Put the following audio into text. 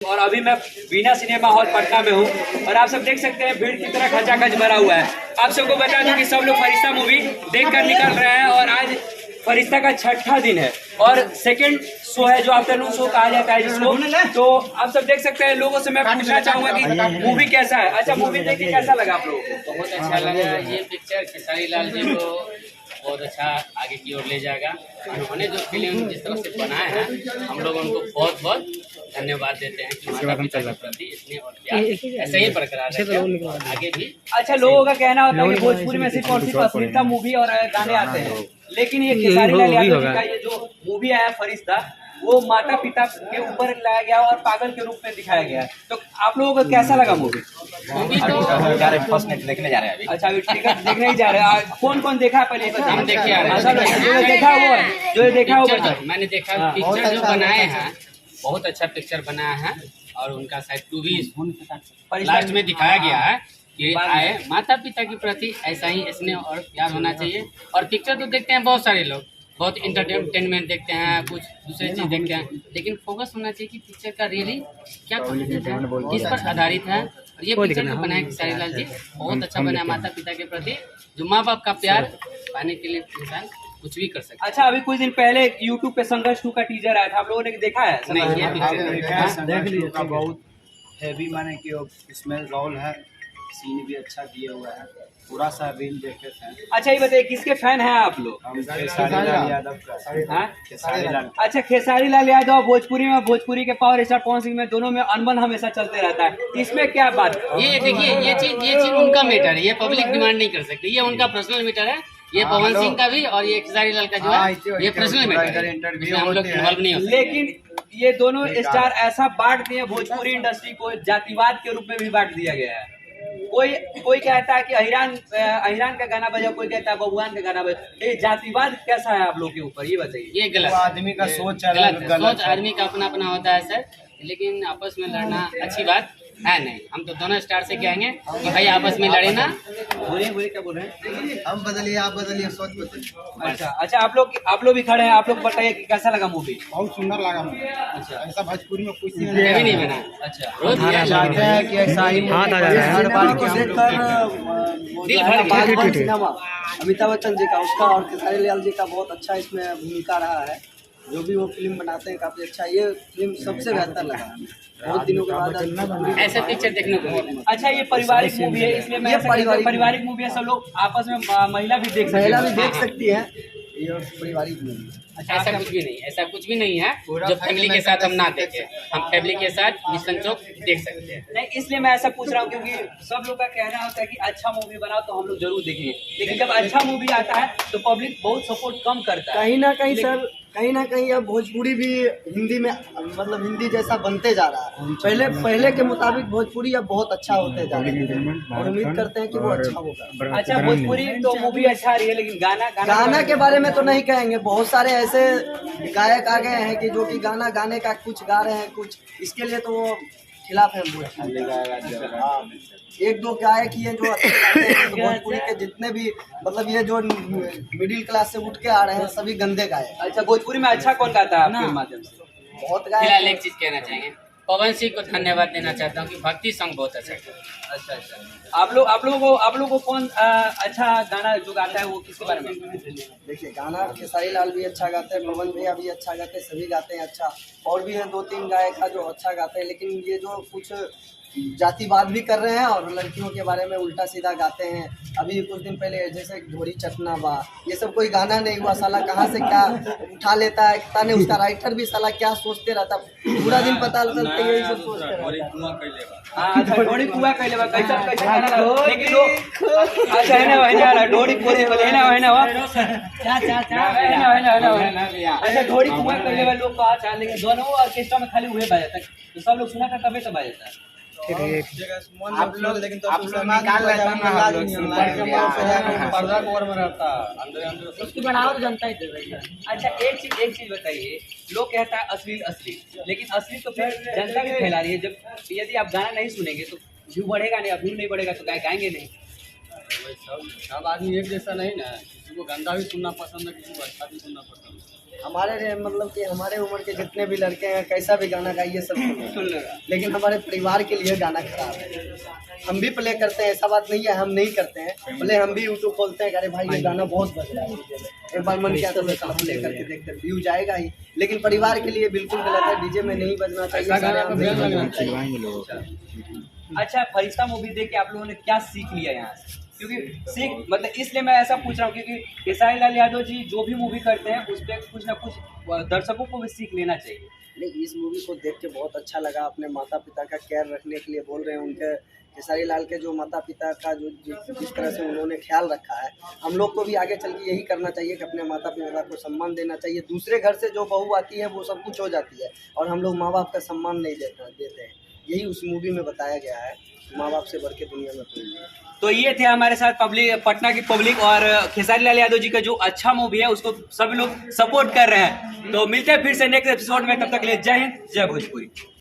और अभी मैं वीना सिनेमा हॉल पटना में हूँ और आप सब देख सकते हैं भीड़ की तरह खचाखच भरा हुआ है। आप सबको बता दूं कि सब लोग फरिश्ता मूवी देख कर निकल रहे हैं और आज फरिश्ता का छठा दिन है और सेकंड शो है जो आफ्टरनून शो कहा जाता है जिसको। तो आप सब देख सकते हैं। लोगों से मैं पूछना चाहूंगा कि मूवी कैसा है। अच्छा, मूवी देख के कैसा लगा आप लोगों को? बहुत अच्छा लगा। ये पिक्चर खेसारी लाल जी को बहुत अच्छा आगे की ओर ले जाएगा। उन्होंने जो फिल्म जिस तरह से बनाया है हम लोग उनको बहुत बहुत धन्यवाद देते हैं कि माता पिता के प्रति इतने और प्यार ऐसे ही बरकरार रहे आगे भी। अच्छा, लोगों का कहना होता है कि भोजपुरी में सिर्फ और सिर्फ अश्लीलता मूवी और गाने आते हैं, लेकिन ये खेसारी लाल यादव जी का ये जो मूवी आया फरिश्ता वो माता पिता के ऊपर लाया गया और पागल के रूप में दिखाया गया है। तो आप लोगों को कैसा लगा मूवी? फर्स्ट नाइट देखने जा रहे हैं अभी। अच्छा, अभी टिकट देखने ही जा रहे हैं। कौन कौन देखा है पहले? हम देखे आ रहे हैं। जो देखा वो जो देखा वो मैंने देखा पिक्चर जो बनाए हैं बहुत अच्छा पिक्चर बनाया है और उनका शायद 2 भी लास्ट में दिखाया गया है कि आए माता पिता के प्रति ऐसा ही स्नेह और प्यार होना चाहिए। और पिक्चर तो देखते हैं बहुत सारे लोग, बहुत इंटरटेनमेंट देखते हैं, कुछ दूसरी चीज देखते हैं, लेकिन फोकस होना चाहिए कि पिक्चर का रियली क्या कंटेंट है, किस पर आधारित है। और ये पिक्चर जो बनाया खेसारी लाल जी बहुत अच्छा बनाया माता पिता के प्रति, जो माँ बाप का प्यार पाने के लिए इंसान कुछ भी कर सकते हैं। अच्छा, अभी कुछ दिन पहले YouTube पे संघर्ष 2 का टीजर आया था, आप लोगों ने देखा है? नहीं, ये पिक्चर देख लीजिए। बहुत हैवी माने कि इसमें रोल है, सीन भी अच्छा दिया हुआ है, पूरा सा रील देखे थे। अच्छा, ये बताइए किसके फैन हैं आप लोग? हम खेसारी लाल यादव का। खेसारी लाल। अच्छा, खेसारी लाल यादव भोजपुरी के पावर स्टार पवन सिंह में दोनों में अनबन हमेशा चलते रहता है, इसमें क्या बात? ये देखिए ये चीज उनका मैटर है, ये पब्लिक डिमांड नहीं कर सकती, ये उनका पर्सनल मैटर है। ये पवन सिंह का भी और ये खेसारी लाल का जो है ये पर्सनल मैटर है, इसमें हम लोग इन्वॉल्व नहीं हो सकते। लेकिन ये दोनों स्टार ऐसा बांट दिए भोजपुरी इंडस्ट्री को, जातिवाद के रूप में भी बांट दिया गया है। कोई कहता है कि अहिरान का गाना बजा, कोई कहता है बबुआन का गाना बजा। ये जातिवाद कैसा है आप लोग के ऊपर, ये बताइए। ये गलत आदमी का सोच सोच आदमी का अपना अपना होता है सर, लेकिन आपस में लड़ना अच्छी बात है नहीं। हम तो दोनों स्टार से कहेंगे कि भाई आपस में लड़े ना। बोलिए क्या बोल रहे हैं? हम बदलिए, आप बदलिए, सोच बदलिए। अच्छा, आप लोग भी खड़े हैं, आप लोग बताइए कि कैसा लगा मूवी? बहुत सुंदर लगा मुझे। अच्छा, ऐसा भोजपुरी में कुछ नहीं बना। अच्छा, चाहते हैं कि ऐसा ही हर बार को देखकर अमिताभ बच्चन जी का, उसका और खेसारी लाल जी का बहुत अच्छा इसमें भूमिका रहा है। जो भी वो फिल्म बनाते हैं काफी अच्छा, ये फिल्म सबसे बेहतर लगा बहुत दिनों के बाद ऐसा पिक्चर देखने को मिला। अच्छा, ये पारिवारिक मूवी है, इसलिए मैं पारिवारिक मूवी है, सब लोग आपस में महिला भी देख सकती है। ये पारिवारिक मूवी। अच्छा, ऐसा कुछ भी नहीं है जो फैमिली के साथ हम ना देखें। हम फैमिली के साथ मिशन चौक देख सकते हैं। नहीं, इसलिए मैं ऐसा पूछ रहा हूँ क्योंकि सब लोग का कहना होता है कि अच्छा मूवी बनाओ तो हम लोग जरूर देखेंगे, लेकिन जब अच्छा मूवी आता है तो पब्लिक बहुत सपोर्ट कम करता है। कहीं ना कहीं अब भोजपुरी भी हिंदी में, मतलब हिंदी जैसा बनते जा रहा है। पहले के मुताबिक भोजपुरी अब बहुत अच्छा होते जा रहा है और उम्मीद करते हैं कि वो अच्छा होगा। अच्छा, भोजपुरी तो मूवी अच्छा रही है, लेकिन गाना के बारे में तो नहीं कहेंगे। बहुत सारे ऐसे गायक आ गए हैं कि जो कि गाना गाने का कुछ गा रहे हैं, कुछ इसके लिए तो वो खिलाफ है भोजपुरी। एक दो गायक ही है जो भोजपुरी के जितने भी, मतलब ये जो मिडिल क्लास से उठ के आ रहे हैं सभी गंदे गायक। अच्छा, भोजपुरी में अच्छा कौन गाता है आपके माध्यम से? बहुत फिलहाल एक चीज कहना चाहेंगे, पवन सिंह को धन्यवाद देना चाहता हूँ कि भक्ति सॉन्ग बहुत अच्छा है। अच्छा, आप लोगों को कौन अच्छा गाना जो गाता है वो किसके बारे में? देखिए, गाना खेसारी लाल भी अच्छा गाते हैं, पवन भैया भी अच्छा गाते हैं, सभी गाते हैं अच्छा। और भी है 2-3 गायक जो अच्छा गाते हैं, लेकिन ये जो कुछ जातिवाद भी कर रहे हैं और लड़कियों के बारे में उल्टा सीधा गाते हैं। अभी कुछ दिन पहले जैसे ढोरी चटना बा, ये सब कोई गाना नहीं हुआ। साला कहाँ से क्या उठा लेता है, पता नहीं। उसका राइटर भी साला क्या सोचते रहता, पूरा दिन पता चलता है यही सब सोचते रहता है। ढोड़ी कुआ कैले बा, कैसा लेकिन लोग अच्छा है ना ढोड़ी कोरे है ना अच्छा, ढोड़ी कुआ कैले बा लोग कहा चाह, लेकिन दोनों ऑर्केस्ट्रा में खाली हुए बजाता है तो सब लोग सुना था तभी तो बजाता है। आप लोग लेकिन तो आप लोग निकाल लेते हैं ना, हम लोग पर्दा कवर में रहता अंदर उसकी बढ़ावा जनता ही दे रही है। अच्छा, एक चीज बताइए, लोग कहता है अश्लील, लेकिन अश्लील तो फिर जनता भी फैला रही है। जब यदि आप गाना नहीं सुनेंगे तो व्यू बढ़ेगा नहीं, व्यू नहीं बढ़ेगा तो गाएंगे नहीं। सब आदमी एक जैसा नहीं ना, किसी को गंदा भी सुनना पसंद है, किसी को अच्छा भी सुनना पसंद है। हमारे मतलब कि हमारे उम्र के जितने भी लड़के हैं कैसा भी गाना गाइए सब सुन लेगा, लेकिन हमारे परिवार के लिए गाना खराब है। हम भी प्ले करते हैं, ऐसा बात नहीं है हम नहीं करते हैं, भले हम भी यूट्यूब खोलते हैं, अरे भाई ये गाना बहुत बज रहा है, एक बार मन किया तो प्ले करके देखते व्यू जाएगा ही, लेकिन परिवार के लिए बिल्कुल गलत है। डीजे में नहीं बजना चाहिए, सारे आम नहीं बजना चाहिए। अच्छा, फरिश्ता मूवी देख के आप लोगों ने क्या सीख लिया यहाँ से? क्योंकि सीख मतलब इसलिए मैं ऐसा पूछ रहा हूँ क्योंकि खेसारी लाल यादव जी जो भी मूवी करते हैं उस पर कुछ ना कुछ दर्शकों को भी सीख लेना चाहिए। नहीं, इस मूवी को देख के बहुत अच्छा लगा। अपने माता पिता का केयर रखने के लिए बोल रहे हैं, उनके खेसारी लाल के जो माता पिता का जो जिस तरह से उन्होंने ख्याल रखा है, हम लोग को भी आगे चल के यही करना चाहिए कि अपने माता पिता को सम्मान देना चाहिए। दूसरे घर से जो बहू आती है वो सब कुछ हो जाती है और हम लोग माँ बाप का सम्मान नहीं देते हैं। यही उस मूवी में बताया गया है, माँ बाप से बढ़ के दुनिया में कोई नहीं। तो ये थे हमारे साथ पटना की पब्लिक और खेसारी लाल यादव जी का जो अच्छा मूवी है उसको सभी लोग सपोर्ट कर रहे हैं। तो मिलते हैं फिर से नेक्स्ट एपिसोड में, तब तक के लिए जय हिंद, जय भोजपुरी।